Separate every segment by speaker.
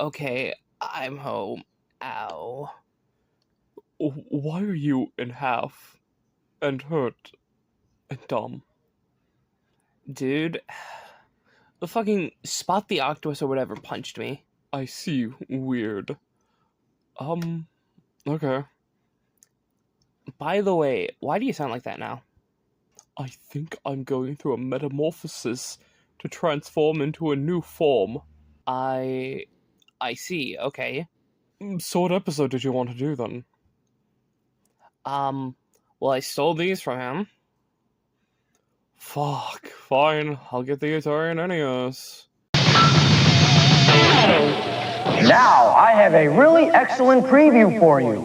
Speaker 1: Okay, I'm home. Ow.
Speaker 2: Why are you in half and hurt and dumb?
Speaker 1: Dude, the fucking Spot the Octopus or whatever punched me.
Speaker 2: I see. Weird. Okay.
Speaker 1: By the way, why do you sound like that now?
Speaker 2: I think I'm going through a metamorphosis to transform into a new form.
Speaker 1: I see, okay.
Speaker 2: So what episode did you want to do then?
Speaker 1: Well, I stole these from him.
Speaker 2: Fuck. Fine. I'll get the Atari and NES.
Speaker 3: Now, I have a really excellent preview for you.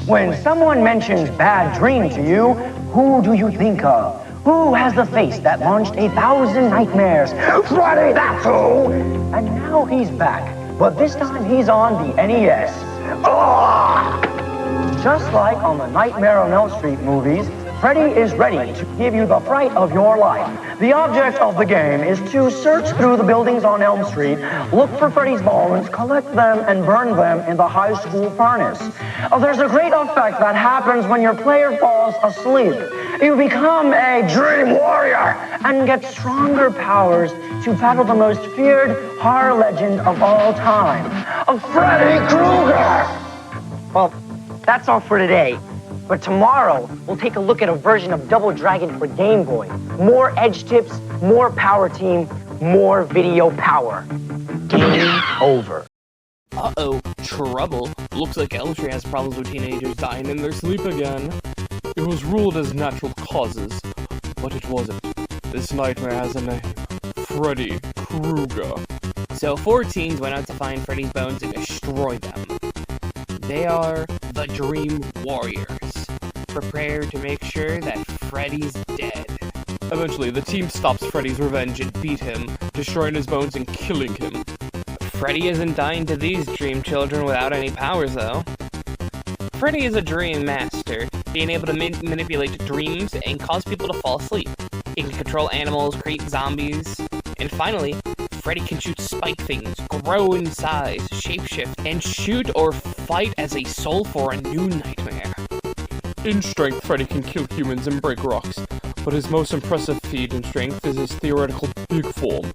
Speaker 3: When someone mentions bad dream to you, who do you think of? Who has the face that launched 1,000 nightmares? Freddy, that's who! And now he's back, but this time he's on the NES. Ugh! Just like on the Nightmare on Elm Street movies, Freddy is ready to give you the fright of your life. The object of the game is to search through the buildings on Elm Street, look for Freddy's bones, collect them, and burn them in the high school furnace. There's a great effect that happens when your player falls asleep. You become a dream warrior and get stronger powers to battle the most feared horror legend of all time, Freddy Kruger! Well, that's all for today. But tomorrow, we'll take a look at a version of Double Dragon for Game Boy. More edge tips, more power team, more video power. Game over.
Speaker 1: Uh-oh, trouble. Looks like Elm Street has problems with teenagers dying in their sleep again.
Speaker 2: It was ruled as natural causes, but it wasn't. This nightmare has a name. Freddy Kruger.
Speaker 1: So 4 teens went out to find Freddy's bones and destroy them. They are the Dream Warriors. Prepare to make sure that Freddy's dead.
Speaker 2: Eventually, the team stops Freddy's revenge and beat him, destroying his bones and killing him.
Speaker 1: Freddy isn't dying to these dream children without any powers, though. Freddy is a dream master, being able to manipulate dreams and cause people to fall asleep. He can control animals, create zombies, and finally, Freddy can shoot spike things, grow in size, shapeshift, and shoot or fight as a soul for a new nightmare.
Speaker 2: In strength, Freddy can kill humans and break rocks, but his most impressive feat in strength is his theoretical big form.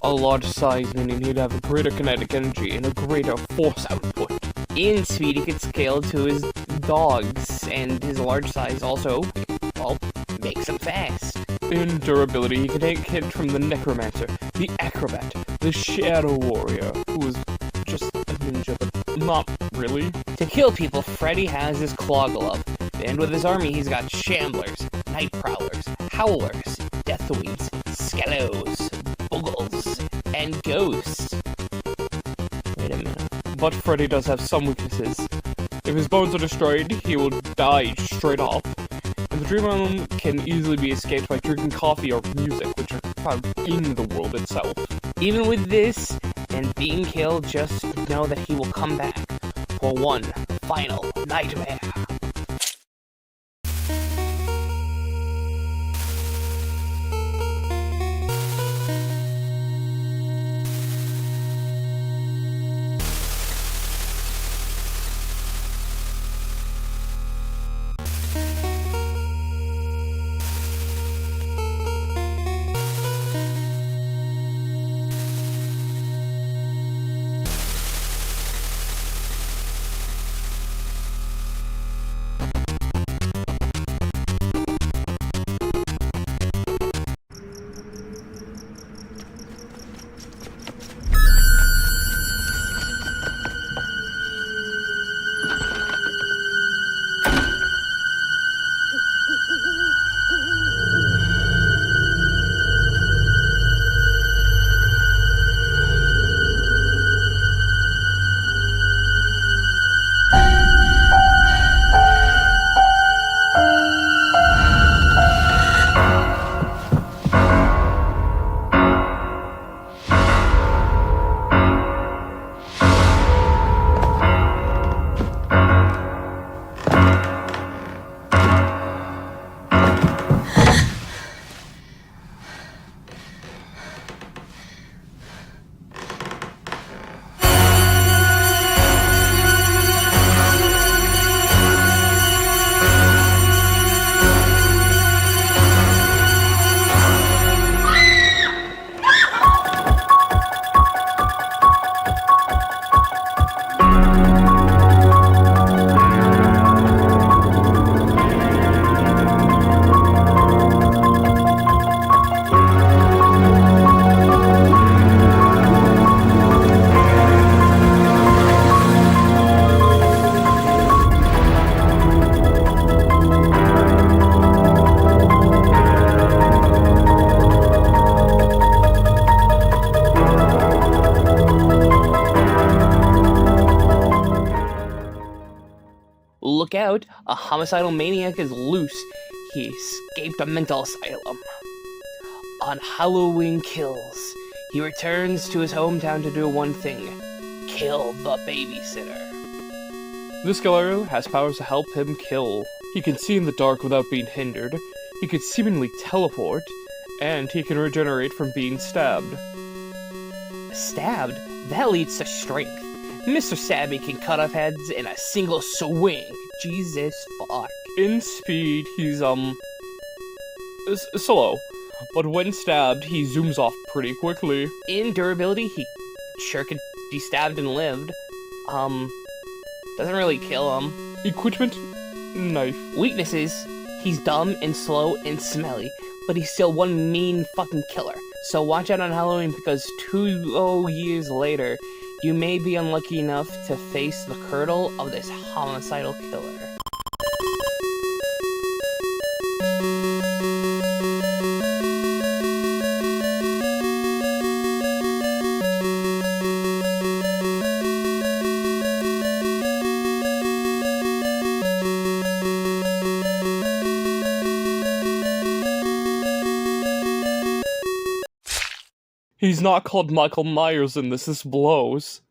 Speaker 2: A large size meaning he'd have a greater kinetic energy and a greater force output.
Speaker 1: In speed, he could scale to his dogs, and his large size also, well, makes him fast.
Speaker 2: In durability, he can take hits from the Necromancer, the Acrobat, the Shadow Warrior, who is just a ninja, but not really.
Speaker 1: To kill people, Freddy has his Claw Glove, and with his army, he's got Shamblers, Night Prowlers, Howlers, Deathwings, Skellos, Boogles, and Ghosts. Wait a minute.
Speaker 2: But Freddy does have some weaknesses. If his bones are destroyed, he will die straight off. And the Dream Realm can easily be escaped by drinking coffee or music, which are found in the world itself.
Speaker 1: Even with this, and being killed, just know that he will come back for one final nightmare. A homicidal maniac is loose. He escaped a mental asylum. On Halloween Kills, he returns to his hometown to do one thing: kill the babysitter.
Speaker 2: This killer has powers to help him kill. He can see in the dark without being hindered, he could seemingly teleport, and he can regenerate from being stabbed.
Speaker 1: Stabbed? That leads to strength. Mr. Stabby can cut off heads in a single swing. Jesus fuck.
Speaker 2: In speed, he's, slow, but when stabbed, he zooms off pretty quickly.
Speaker 1: In durability, he sure could be stabbed and lived. Doesn't really kill him.
Speaker 2: Equipment? Knife.
Speaker 1: Weaknesses: he's dumb and slow and smelly, but he's still one mean fucking killer. So watch out on Halloween, because 2 years later, you may be unlucky enough to face the curdle of this homicidal killer.
Speaker 2: He's not called Michael Myers in this blows.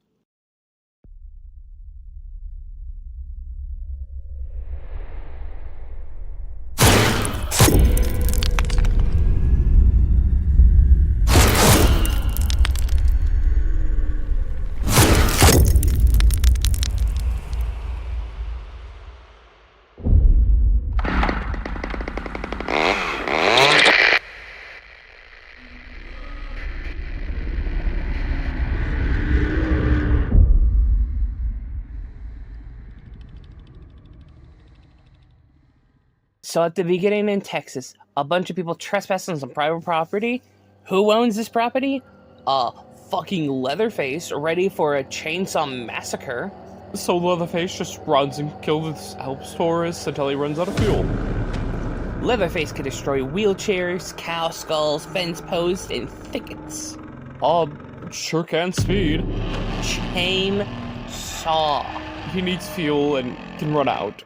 Speaker 1: So at the beginning in Texas, a bunch of people trespass on some private property. Who owns this property? Fucking Leatherface, ready for a chainsaw massacre.
Speaker 2: So Leatherface just runs and kills helps tourists until he runs out of fuel.
Speaker 1: Leatherface can destroy wheelchairs, cow skulls, fence posts, and thickets.
Speaker 2: Sure can speed.
Speaker 1: Chainsaw.
Speaker 2: He needs fuel and can run out.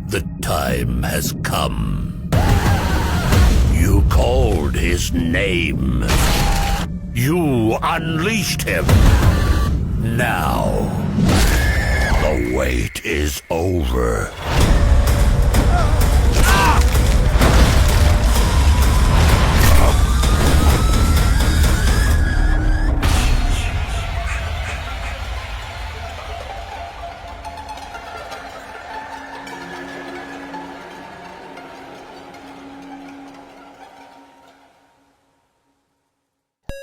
Speaker 4: The time has come. You called his name. You unleashed him. Now, the wait is over.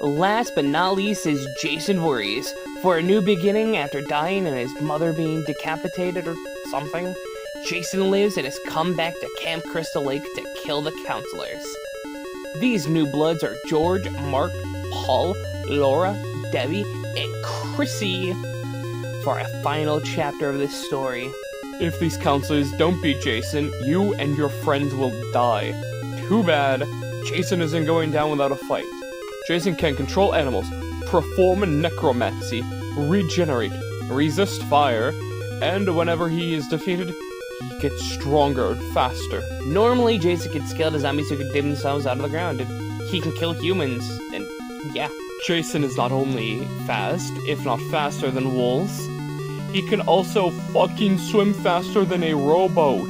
Speaker 1: Last but not least is Jason Voorhees. For a new beginning after dying and his mother being decapitated or something, Jason lives and has come back to Camp Crystal Lake to kill the counselors. These new bloods are George, Mark, Paul, Laura, Debbie, and Chrissy for a final chapter of this story.
Speaker 2: If these counselors don't beat Jason, you and your friends will die. Too bad, Jason isn't going down without a fight. Jason can control animals, perform necromancy, regenerate, resist fire, and whenever he is defeated, he gets stronger and faster.
Speaker 1: Normally, Jason can scale the zombies who can dig themselves out of the ground, and he can kill humans, and yeah.
Speaker 2: Jason is not only fast, if not faster than wolves, he can also fucking swim faster than a rowboat.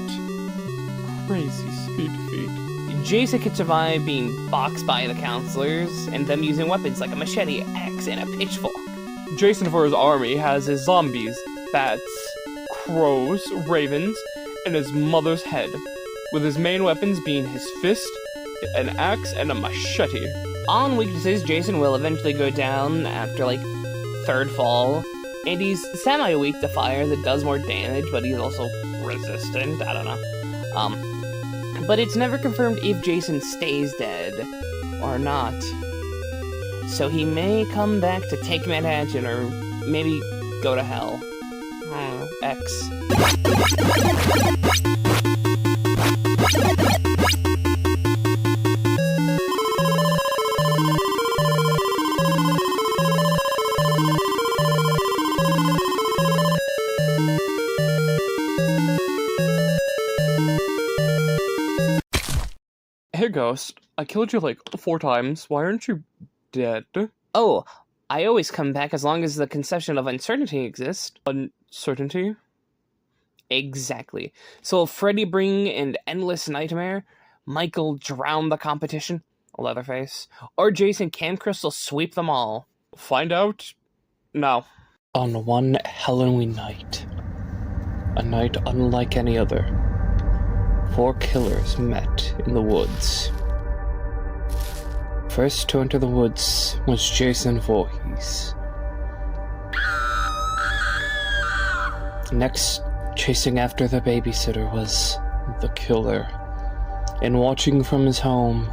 Speaker 2: Crazy speed feat.
Speaker 1: Jason can survive being boxed by the counselors, and them using weapons like a machete, axe, and a pitchfork.
Speaker 2: Jason for his army has his zombies, bats, crows, ravens, and his mother's head, with his main weapons being his fist, an axe, and a machete.
Speaker 1: On weaknesses, Jason will eventually go down after, third fall, and he's semi-weak to fire that does more damage, but he's also resistant, I don't know. But it's never confirmed if Jason stays dead or not. So he may come back to take Manhattan or maybe go to hell. X.
Speaker 2: Hey, Ghost. I killed you like 4 times. Why aren't you dead?
Speaker 1: Oh, I always come back as long as the conception of uncertainty exists.
Speaker 2: Uncertainty?
Speaker 1: Exactly. So if Freddy bring an endless nightmare, Michael drown the competition, Leatherface, or Jason Cam Crystal sweep them all.
Speaker 2: Find out now.
Speaker 5: On one Halloween night, a night unlike any other, 4 killers met in the woods. First to enter the woods was Jason Voorhees. Next, chasing after the babysitter was the killer. And watching from his home,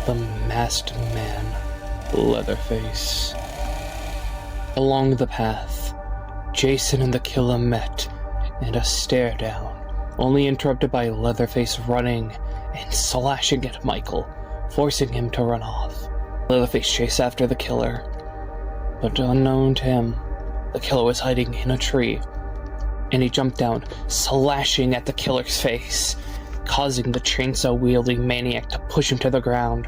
Speaker 5: the masked man, Leatherface. Along the path, Jason and the killer met in a stare down, only interrupted by Leatherface running and slashing at Michael, forcing him to run off. Leatherface chased after the killer, but unknown to him, the killer was hiding in a tree, and he jumped down, slashing at the killer's face, causing the chainsaw-wielding maniac to push him to the ground.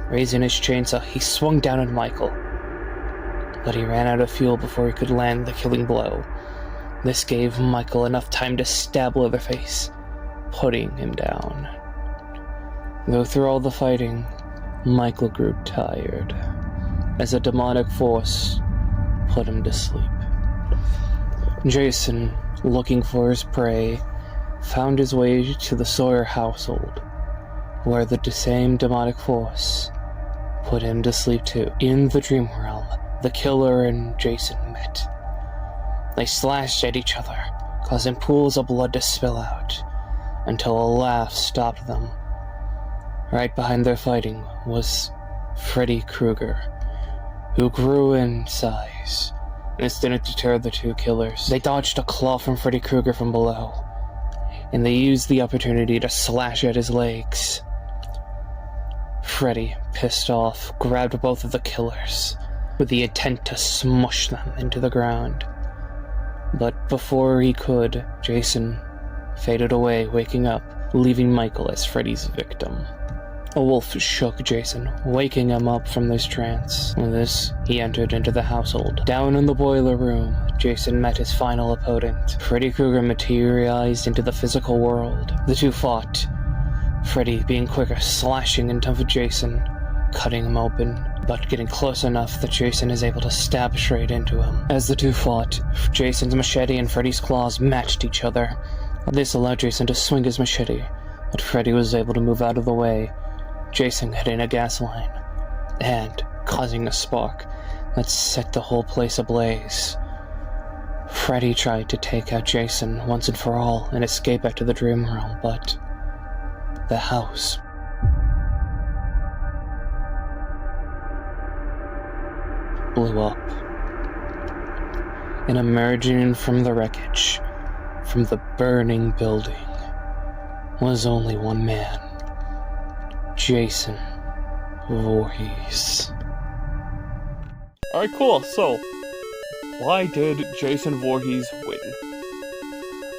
Speaker 5: Raising his chainsaw, he swung down at Michael, but he ran out of fuel before he could land the killing blow. This gave Michael enough time to stab Leatherface, putting him down. Though through all the fighting, Michael grew tired, as a demonic force put him to sleep. Jason, looking for his prey, found his way to the Sawyer household, where the same demonic force put him to sleep too. In the dream realm, the killer and Jason met. They slashed at each other, causing pools of blood to spill out, until a laugh stopped them. Right behind their fighting was Freddy Kruger, who grew in size. This didn't deter the 2 killers. They dodged a claw from Freddy Krueger from below, and they used the opportunity to slash at his legs. Freddy, pissed off, grabbed both of the killers, with the intent to smush them into the ground. But before he could, Jason faded away, waking up, leaving Michael as Freddy's victim. A wolf shook Jason, waking him up from this trance. With this, he entered into the household. Down in the boiler room, Jason met his final opponent. Freddy Krueger materialized into the physical world. The 2 fought, Freddy being quicker, slashing into Jason, cutting him open, but getting close enough that Jason is able to stab straight into him. As the 2 fought, Jason's machete and Freddy's claws matched each other. This allowed Jason to swing his machete, but Freddy was able to move out of the way, Jason hitting a gas line, and causing a spark that set the whole place ablaze. Freddy tried to take out Jason once and for all and escape back to the dream realm, but the house blew up. And emerging from the wreckage, from the burning building, was only one man. Jason Voorhees.
Speaker 2: Alright, cool. So, why did Jason Voorhees win?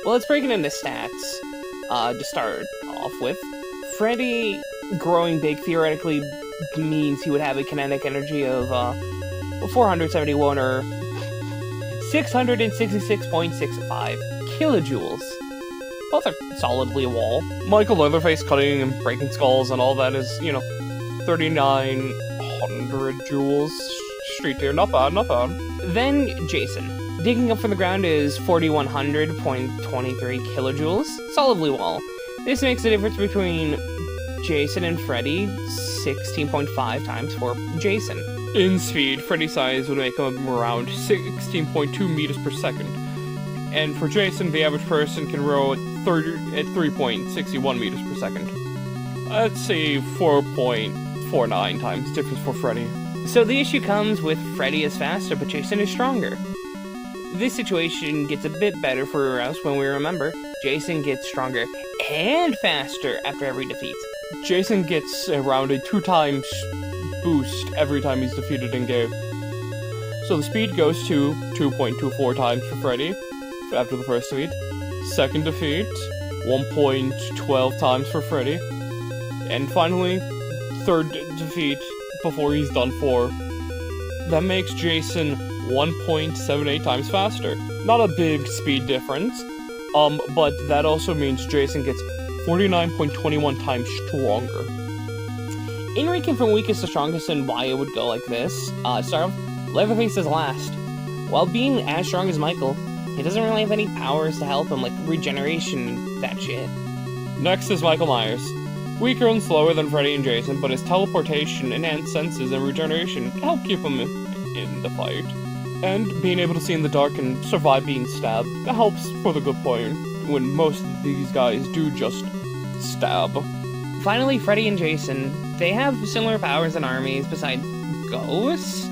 Speaker 1: Well, let's break it into stats. To start off with, Freddy growing big theoretically means he would have a kinetic energy of 471 or 666.65 kilojoules. Both are solidly a wall.
Speaker 2: Michael Leatherface cutting and breaking skulls and all that is, 3,900 joules. Street tier, not bad, not bad.
Speaker 1: Then Jason. Digging up from the ground is 4,100.23 kilojoules. Solidly wall. This makes the difference between Jason and Freddy 16.5 times for Jason.
Speaker 2: In speed, Freddy's size would make him around 16.2 meters per second. And for Jason, the average person can row at 3.61 meters per second. Let's say 4.4 0.49 times difference for Freddy.
Speaker 1: So the issue comes with Freddy is faster, but Jason is stronger. This situation gets a bit better for us when we remember Jason gets stronger and faster after every defeat.
Speaker 2: Jason gets around a 2 times boost every time he's defeated in game. So the speed goes to 2.24 times for Freddy after the first defeat. Second defeat, 1.12 times for Freddy. And finally, third defeat before he's done for. That makes Jason 1.78 times faster. Not a big speed difference, but that also means Jason gets 49.21 times stronger.
Speaker 1: In ranking from weakest to strongest and why it would go like this, start off, Leatherface is last. While being as strong as Michael, he doesn't really have any powers to help him, like regeneration and that shit.
Speaker 2: Next is Michael Myers. Weaker and slower than Freddy and Jason, but his teleportation, enhanced senses, and regeneration can help keep him in the fight. And being able to see in the dark and survive being stabbed, that helps for the good point, when most of these guys do just stab.
Speaker 1: Finally, Freddy and Jason, they have similar powers and armies besides ghosts.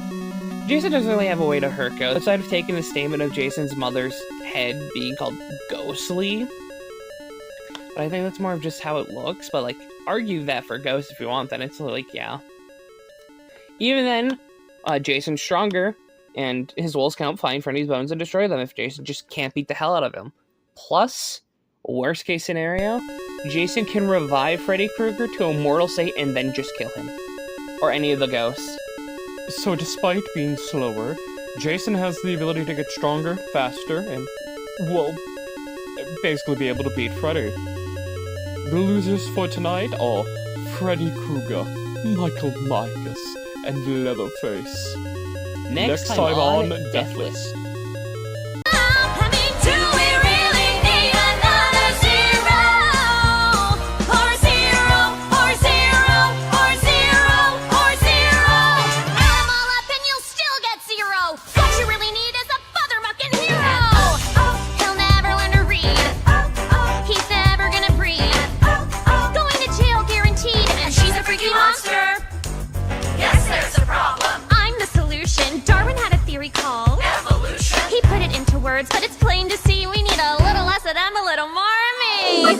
Speaker 1: Jason doesn't really have a way to hurt ghosts, outside of taking the statement of Jason's mother's head being called ghostly. But I think that's more of just how it looks, but like, argue that for ghosts if you want, then it's like, yeah. Even then, Jason's stronger, and his wolves can help find Freddy's bones and destroy them if Jason just can't beat the hell out of him. Plus, worst case scenario, Jason can revive Freddy Krueger to a mortal state and then just kill him. Or any of the ghosts.
Speaker 2: So despite being slower, Jason has the ability to get stronger, faster, and, well, basically be able to beat Freddy. The losers for tonight are Freddy Krueger, Michael Myers, and Leatherface.
Speaker 1: Next time on Death List.
Speaker 6: But it's plain to see we need a little less of them, a little more of me.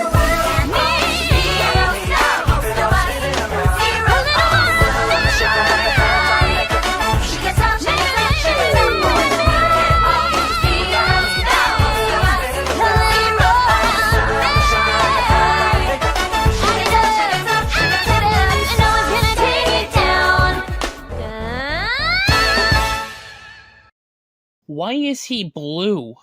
Speaker 1: Why is he blue?